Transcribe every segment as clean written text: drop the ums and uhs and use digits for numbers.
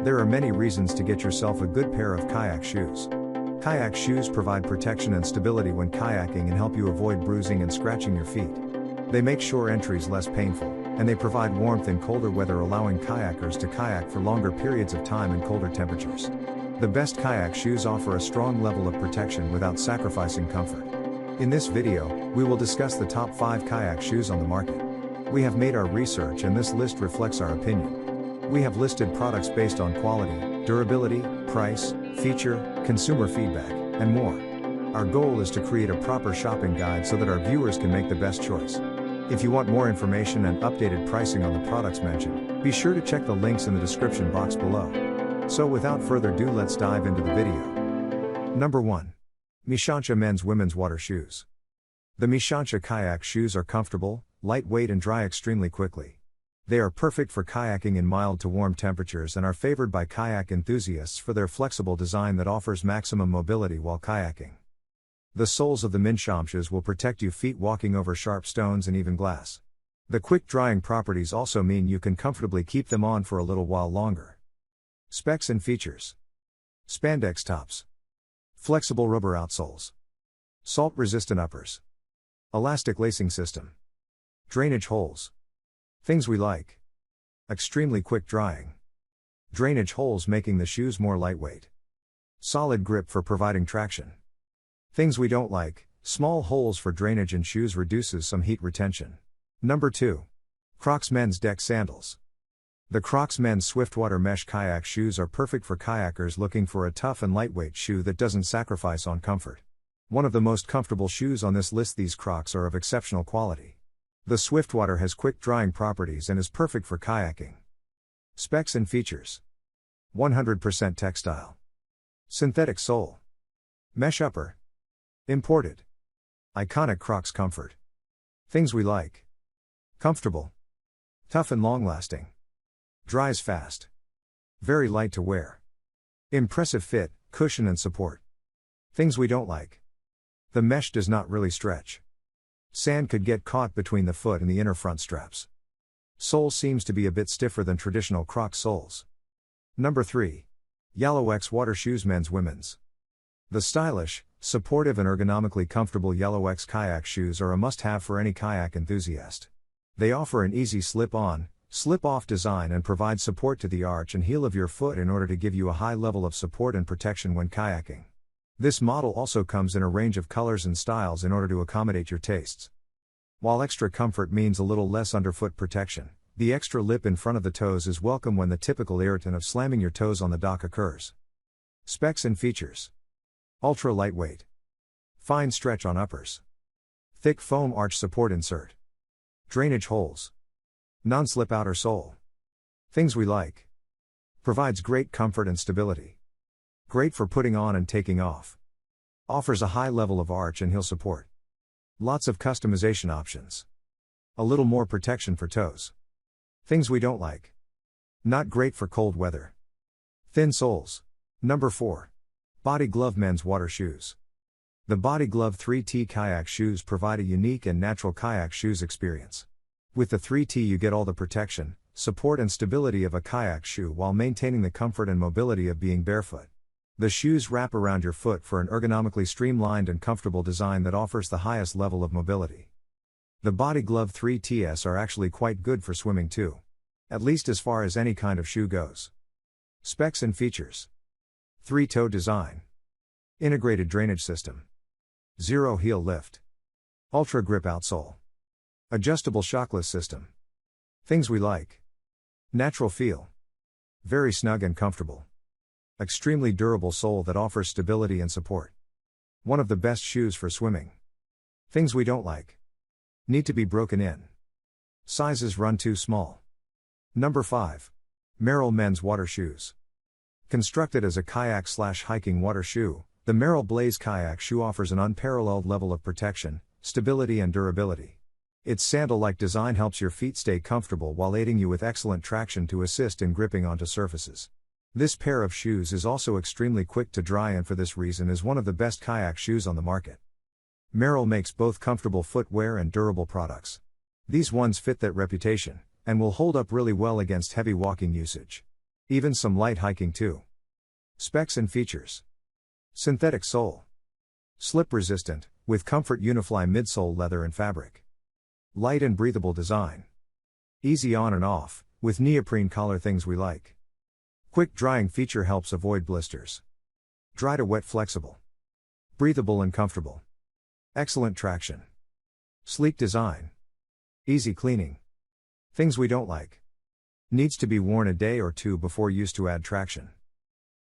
There are many reasons to get yourself a good pair of kayak shoes. Kayak shoes provide protection and stability when kayaking and help you avoid bruising and scratching your feet. They make shore entries less painful, and they provide warmth in colder weather, allowing kayakers to kayak for longer periods of time in colder temperatures. The best kayak shoes offer a strong level of protection without sacrificing comfort. In this video, we will discuss the top 5 kayak shoes on the market. We have made our research and this list reflects our opinion. We have listed products based on quality, durability, price, feature, consumer feedback, and more. Our goal is to create a proper shopping guide so that our viewers can make the best choice. If you want more information and updated pricing on the products mentioned, be sure to check the links in the description box below. So without further ado, let's dive into the video. Number 1. Winspections Men's Women's Water Shoes. The Winspections kayak shoes are comfortable, lightweight and dry extremely quickly. They are perfect for kayaking in mild to warm temperatures and are favored by kayak enthusiasts for their flexible design that offers maximum mobility while kayaking. The soles of the Winspections will protect your feet walking over sharp stones and even glass. The quick drying properties also mean you can comfortably keep them on for a little while longer. Specs and features. Spandex tops. Flexible rubber outsoles. Salt-resistant uppers. Elastic lacing system. Drainage holes. Things we like. Extremely quick drying. Drainage holes making the shoes more lightweight. Solid grip for providing traction. Things we don't like. Small holes for drainage in shoes reduces some heat retention. Number 2. Crocs Men's Deck Sandals. The Crocs Men's Swiftwater Mesh Kayak Shoes are perfect for kayakers looking for a tough and lightweight shoe that doesn't sacrifice on comfort. One of the most comfortable shoes on this list, these Crocs are of exceptional quality. The Swiftwater has quick drying properties and is perfect for kayaking. Specs and features. 100% textile. Synthetic sole. Mesh upper. Imported. Iconic Crocs comfort. Things we like. Comfortable. Tough and long-lasting. Dries fast. Very light to wear. Impressive fit, cushion and support. Things we don't like. The mesh does not really stretch. Sand could get caught between the foot and the inner front straps. Sole seems to be a bit stiffer than traditional Crocs soles. Number 3. Yellow-X Water Shoes Men's Women's. The stylish, supportive and ergonomically comfortable Yellow-X kayak shoes are a must-have for any kayak enthusiast. They offer an easy slip-on, slip-off design and provide support to the arch and heel of your foot in order to give you a high level of support and protection when kayaking. This model also comes in a range of colors and styles in order to accommodate your tastes. While extra comfort means a little less underfoot protection, the extra lip in front of the toes is welcome when the typical irritant of slamming your toes on the dock occurs. Specs and features. Ultra lightweight. Fine stretch on uppers. Thick foam arch support insert. Drainage holes. Non-slip outer sole. Things we like. Provides great comfort and stability. Great for putting on and taking off. Offers a high level of arch and heel support. Lots of customization options. A little more protection for toes. Things we don't like. Not great for cold weather. Thin soles. Number 4. Body Glove Men's Water Shoes. The Body Glove 3T kayak shoes provide a unique and natural kayak shoes experience. With the 3T you get all the protection, support and stability of a kayak shoe while maintaining the comfort and mobility of being barefoot. The shoes wrap around your foot for an ergonomically streamlined and comfortable design that offers the highest level of mobility. The Body Glove 3TS are actually quite good for swimming too. At least as far as any kind of shoe goes. Specs and features. 3-toe design. Integrated drainage system. Zero heel lift. Ultra grip outsole. Adjustable shockless system. Things we like. Natural feel. Very snug and comfortable. Extremely durable sole that offers stability and support. One of the best shoes for swimming. Things we don't like. Need to be broken in. Sizes run too small. Number 5. Merrell Men's Water Shoes. Constructed as a kayak/hiking water shoe, the Merrell Blaze kayak shoe offers an unparalleled level of protection, stability and durability. Its sandal-like design helps your feet stay comfortable while aiding you with excellent traction to assist in gripping onto surfaces. This pair of shoes is also extremely quick to dry and for this reason is one of the best kayak shoes on the market. Merrell makes both comfortable footwear and durable products. These ones fit that reputation, and will hold up really well against heavy walking usage. Even some light hiking too. Specs and features. Synthetic sole. Slip resistant, with comfort Unifly midsole leather and fabric. Light and breathable design. Easy on and off, with neoprene collar things we like. Quick drying feature helps avoid blisters. Dry to wet flexible. Breathable and comfortable. Excellent traction. Sleek design. Easy cleaning. Things we don't like. Needs to be worn a day or two before use to add traction.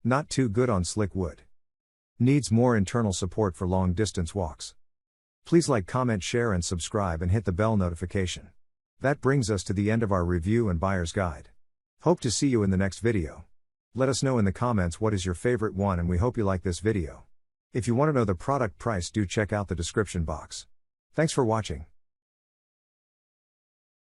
Not too good on slick wood. Needs more internal support for long distance walks. Please like, comment, share and subscribe and hit the bell notification. That brings us to the end of our review and buyer's guide. Hope to see you in the next video. Let us know in the comments what is your favorite one, and we hope you like this video. If you want to know the product price, do check out the description box. Thanks for watching.